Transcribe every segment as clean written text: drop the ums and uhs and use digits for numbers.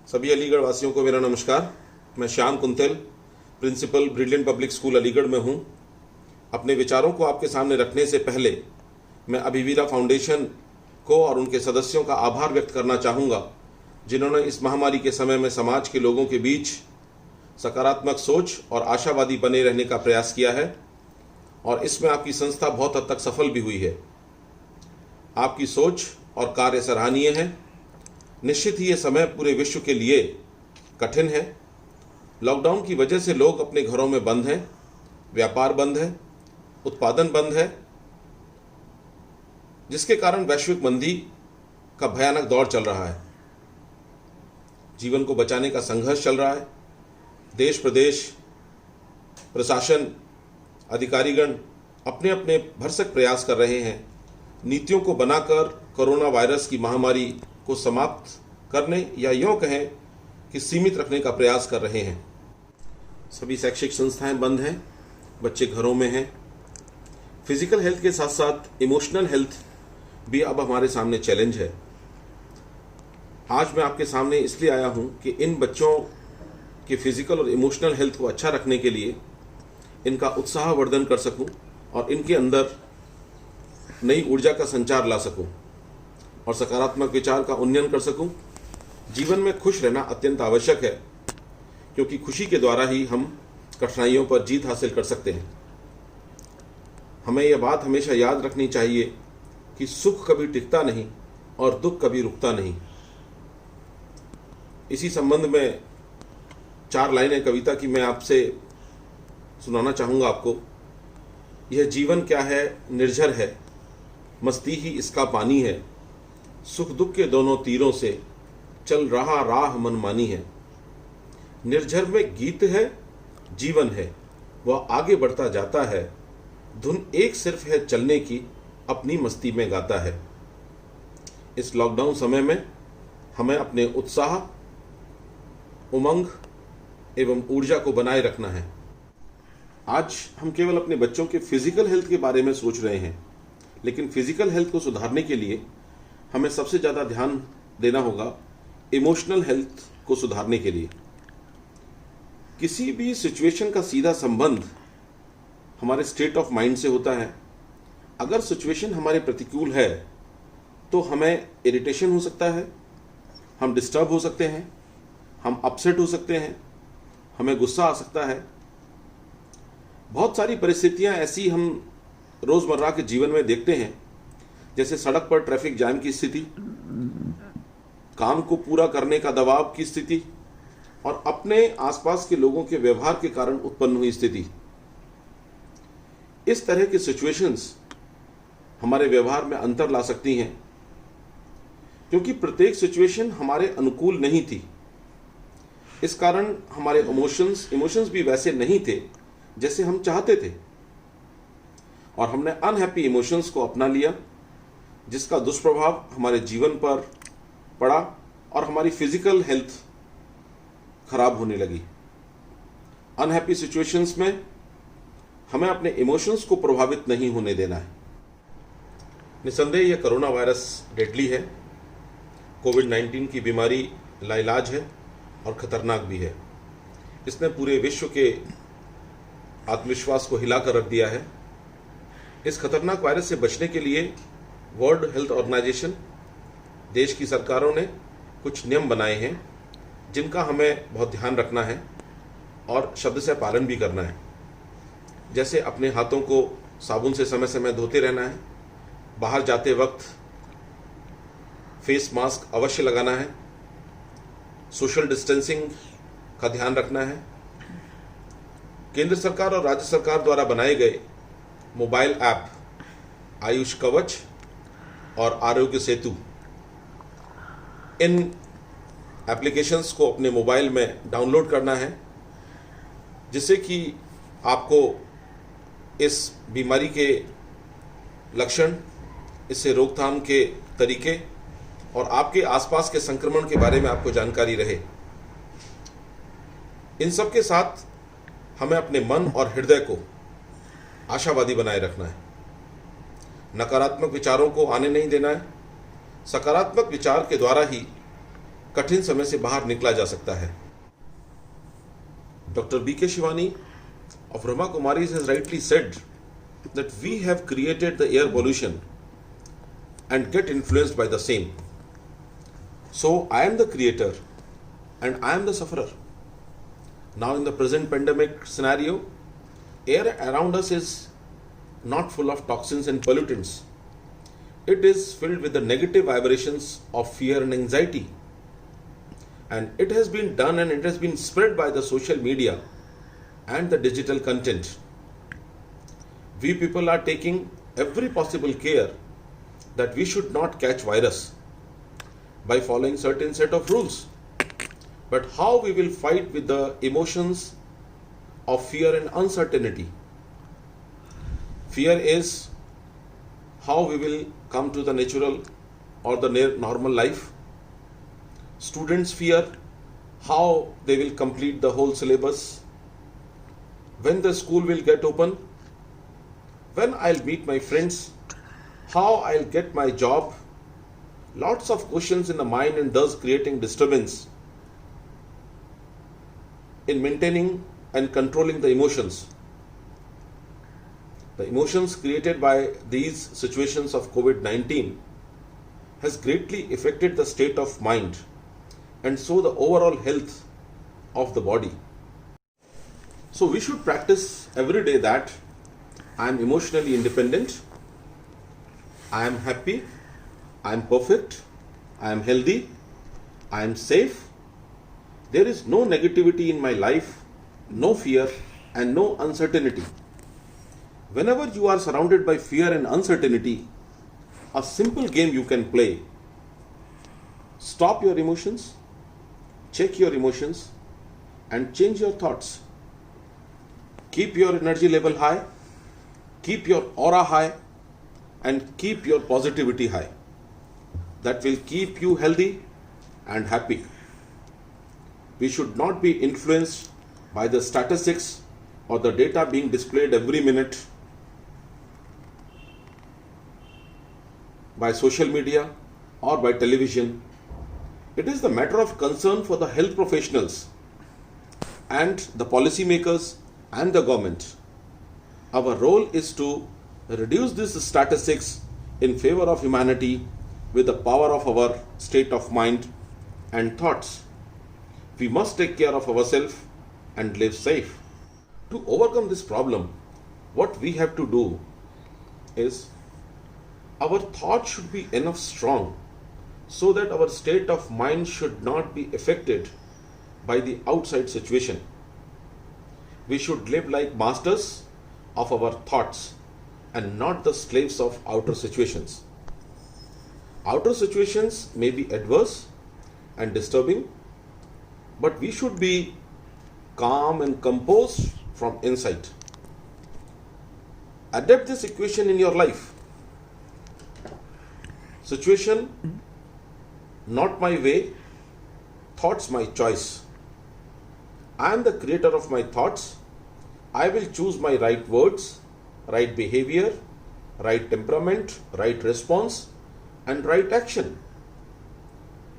सभी अलीगढ़ वासियों को मेरा नमस्कार। मैं Shyam Kuntel, principal brilliant public school Aligarh में हूँ। अपने विचारों को आपके सामने रखने से पहले मैं अभिवीरा फाउंडेशन को और उनके सदस्यों का आभार व्यक्त करना चाहूँगा, जिन्होंने इस महामारी के समय में समाज के लोगों के बीच सकारात्मक सोच और आशावादी बने रहने का प्रयास किया है और इसमें आपकी संस्था बहुत हद तक सफल भी हुई है। आपकी सोच और कार्य सराहनीय है। निश्चित ही ये समय पूरे विश्व के लिए कठिन है। लॉकडाउन की वजह से लोग अपने घरों में बंद हैं, व्यापार बंद है, उत्पादन बंद है, जिसके कारण वैश्विक मंदी का भयानक दौर चल रहा है। जीवन को बचाने का संघर्ष चल रहा है। देश प्रदेश प्रशासन अधिकारीगण अपने अपने भरसक प्रयास कर रहे हैं। नीतियों को बनाकर कोरोना वायरस की महामारी को समाप्त करने या यूँ कहें कि सीमित रखने का प्रयास कर रहे हैं। सभी शैक्षिक संस्थाएं बंद हैं, बच्चे घरों में हैं। फिजिकल हेल्थ के साथ साथ इमोशनल हेल्थ भी अब हमारे सामने चैलेंज है। आज मैं आपके सामने इसलिए आया हूं कि इन बच्चों के फिजिकल और इमोशनल हेल्थ को अच्छा रखने के लिए इनका उत्साहवर्धन कर सकूं और इनके अंदर नई ऊर्जा का संचार ला सकूं और सकारात्मक विचार का उन्नयन कर सकूं। जीवन में खुश रहना अत्यंत आवश्यक है, क्योंकि खुशी के द्वारा ही हम कठिनाइयों पर जीत हासिल कर सकते हैं। हमें यह बात हमेशा याद रखनी चाहिए कि सुख कभी टिकता नहीं और दुख कभी रुकता नहीं। इसी संबंध में 4 लाइनें कविता की मैं आपसे सुनाना चाहूँगा आपको। यह जीवन क्या है, निर्झर है, मस्ती ही इसका पानी है, सुख दुख के दोनों तीरों से चल रहा राह मनमानी है। निर्झर में गीत है, जीवन है, वह आगे बढ़ता जाता है, धुन एक सिर्फ है चलने की, अपनी मस्ती में गाता है। इस लॉकडाउन समय में हमें अपने उत्साह, उमंग एवं ऊर्जा को बनाए रखना है। आज हम केवल अपने बच्चों के फिजिकल हेल्थ के बारे में सोच रहे हैं, लेकिन फिजिकल हेल्थ को सुधारने के लिए हमें सबसे ज़्यादा ध्यान देना होगा इमोशनल हेल्थ को सुधारने के लिए। किसी भी सिचुएशन का सीधा संबंध हमारे स्टेट ऑफ माइंड से होता है। अगर सिचुएशन हमारे प्रतिकूल है तो हमें इरिटेशन हो सकता है, हम डिस्टर्ब हो सकते हैं, हम अपसेट हो सकते हैं, हमें गुस्सा आ सकता है। बहुत सारी परिस्थितियां ऐसी हम रोज़मर्रा के जीवन में देखते हैं, जैसे सड़क पर ट्रैफिक जाम की स्थिति, काम को पूरा करने का दबाव की स्थिति और अपने आसपास के लोगों के व्यवहार के कारण उत्पन्न हुई स्थिति। इस तरह की सिचुएशंस हमारे व्यवहार में अंतर ला सकती हैं, क्योंकि प्रत्येक सिचुएशन हमारे अनुकूल नहीं थी। इस कारण हमारे इमोशंस भी वैसे नहीं थे जैसे हम चाहते थे और हमने अनहैप्पी इमोशंस को अपना लिया, जिसका दुष्प्रभाव हमारे जीवन पर पड़ा और हमारी फिजिकल हेल्थ खराब होने लगी। अनहैप्पी सिचुएशंस में हमें अपने इमोशंस को प्रभावित नहीं होने देना है। निसंदेह यह कोरोना वायरस डेडली है। कोविड-19 की बीमारी लाइलाज है और खतरनाक भी है। इसने पूरे विश्व के आत्मविश्वास को हिलाकर रख दिया है। इस खतरनाक वायरस से बचने के लिए वर्ल्ड हेल्थ ऑर्गेनाइजेशन, देश की सरकारों ने कुछ नियम बनाए हैं, जिनका हमें बहुत ध्यान रखना है और शब्द से पालन भी करना है। जैसे अपने हाथों को साबुन से समय समय धोते रहना है, बाहर जाते वक्त फेस मास्क अवश्य लगाना है, सोशल डिस्टेंसिंग का ध्यान रखना है। केंद्र सरकार और राज्य सरकार द्वारा बनाए गए मोबाइल ऐप आयुष कवच और आरोग्य सेतु, इन एप्लीकेशंस को अपने मोबाइल में डाउनलोड करना है, जिससे कि आपको इस बीमारी के लक्षण, इससे रोकथाम के तरीके और आपके आसपास के संक्रमण के बारे में आपको जानकारी रहे। इन सब के साथ हमें अपने मन और हृदय को आशावादी बनाए रखना है। नकारात्मक विचारों को आने नहीं देना है। सकारात्मक विचार के द्वारा ही कठिन समय से बाहर निकला जा सकता है। Dr. B.K. Shivani of Brahma Kumaris has rightly said that we have created the air pollution and get influenced by the same. So I am the creator and I am the sufferer. Now in the present pandemic scenario, air around us is not full of toxins and pollutants. It is filled with the negative vibrations of fear and anxiety. And it has been done and it has been spread by the social media and the digital content. We people are taking every possible care that we should not catch virus by following certain set of rules. But how we will fight with the emotions of fear and uncertainty? Fear is how we will come to the natural or the normal life. Students fear how they will complete the whole syllabus, when the school will get open, when I'll meet my friends, how I'll get my job. Lots of questions in the mind and thus creating disturbance in maintaining and controlling the emotions. The emotions created by these situations of COVID-19 has greatly affected the state of mind and so the overall health of the body. So we should practice every day that I am emotionally independent, I am happy, I am perfect, I am healthy, I am safe. There is no negativity in my life, no fear and no uncertainty. Whenever you are surrounded by fear and uncertainty, a simple game you can play. Stop your emotions, check your emotions and change your thoughts. Keep your energy level high, keep your aura high and keep your positivity high. That will keep you healthy and happy. We should not be influenced by the statistics or the data being displayed every minute by social media or by television. It is the matter of concern for the health professionals and the policymakers and the government. Our role is to reduce these statistics in favor of humanity with the power of our state of mind and thoughts. We must take care of ourselves and live safe. To overcome this problem, what we have to do is our thoughts should be enough strong so that our state of mind should not be affected by the outside situation. We should live like masters of our thoughts and not the slaves of outer situations. Outer situations may be adverse and disturbing, but we should be calm and composed from inside. Adapt this equation in your life. Situation, not my way, thoughts my choice. I am the creator of my thoughts. I will choose my right words, right behavior, right temperament, right response, and right action.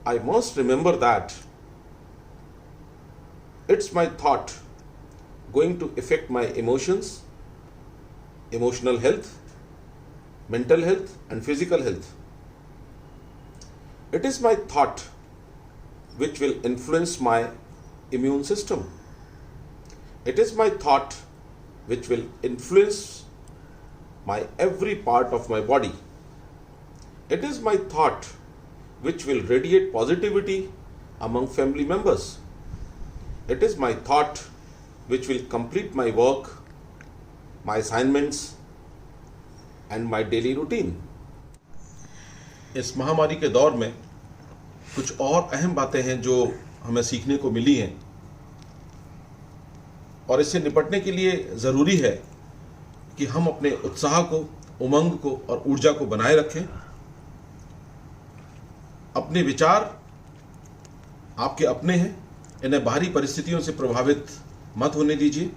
I must remember that it's my thought going to affect my emotions, emotional health, mental health, and physical health. It is my thought which will influence my immune system. It is my thought which will influence my every part of my body. It is my thought which will radiate positivity among family members. It is my thought which will complete my work, my assignments and my daily routine. इस महामारी के दौर में कुछ और अहम बातें हैं जो हमें सीखने को मिली हैं और इससे निपटने के लिए ज़रूरी है कि हम अपने उत्साह को, उमंग को और ऊर्जा को बनाए रखें। अपने विचार आपके अपने हैं, इन्हें बाहरी परिस्थितियों से प्रभावित मत होने दीजिए।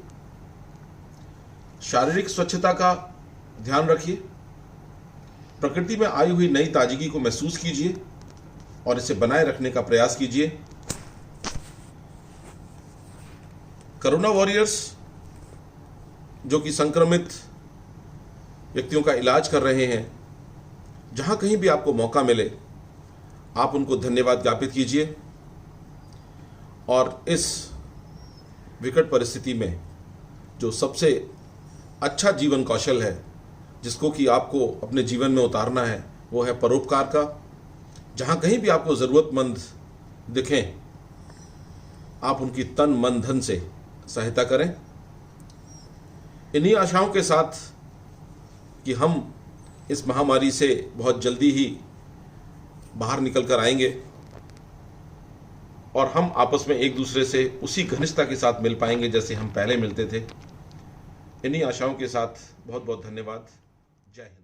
शारीरिक स्वच्छता का ध्यान रखिए। प्रकृति में आई हुई नई ताजगी को महसूस कीजिए और इसे बनाए रखने का प्रयास कीजिए। कोरोना वॉरियर्स जो कि संक्रमित व्यक्तियों का इलाज कर रहे हैं, जहां कहीं भी आपको मौका मिले आप उनको धन्यवाद ज्ञापित कीजिए और इस विकट परिस्थिति में जो सबसे अच्छा जीवन कौशल है जिसको कि आपको अपने जीवन में उतारना है वो है परोपकार का। जहाँ कहीं भी आपको ज़रूरतमंद दिखें आप उनकी तन मन धन से सहायता करें। इन्हीं आशाओं के साथ कि हम इस महामारी से बहुत जल्दी ही बाहर निकल कर आएंगे और हम आपस में एक दूसरे से उसी घनिष्ठता के साथ मिल पाएंगे जैसे हम पहले मिलते थे। इन्हीं आशाओं के साथ बहुत बहुत धन्यवाद। जय हिंद।